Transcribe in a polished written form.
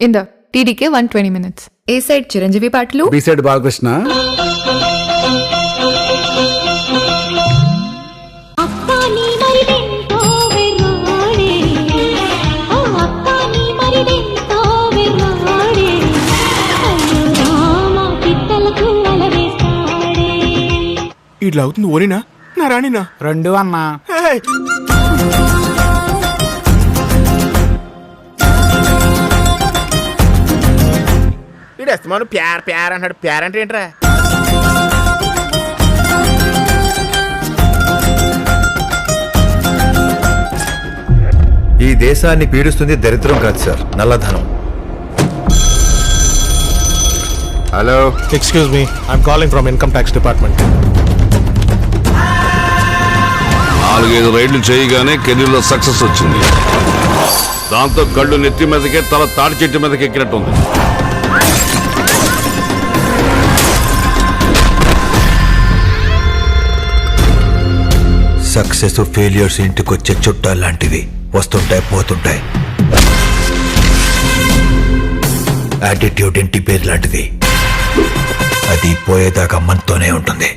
ఇందా టీడీకే 120 minutes. ఏ side Chiranjeevi పాటలు, B side Balakrishna. ఇట్లా అవుతుంది ఓరినా నా రాణినా రెండు అన్నా. ఇడేస్తాను ప్యార్ ప్యార్ అన్నాడు. ప్యార్ అంటే ఏంట్రా? ఈ దేశాన్ని పీడిస్తుంది దరిద్రం కాదు సార్, నల్లధనం. Hello, excuse me, I'm calling from income tax department. 4-5 రైడ్లు చేయగానే కెరీర్లో సక్సెస్ వచ్చింది. దాంతో కళ్ళు నెత్తి మీదకే, తల తాడి చెట్టు మీదకి ఎక్కినట్టుంది. సక్సెస్ ఫెయిల్యూర్స్ ఇంటికొచ్చే చుట్టాలు లాంటివి, వస్తుంటాయి పోతుంటాయి. యాటిట్యూడ్ ఇంటి పేరు లాంటిది, అది పోయేదాకా మనతోనే ఉంటుంది.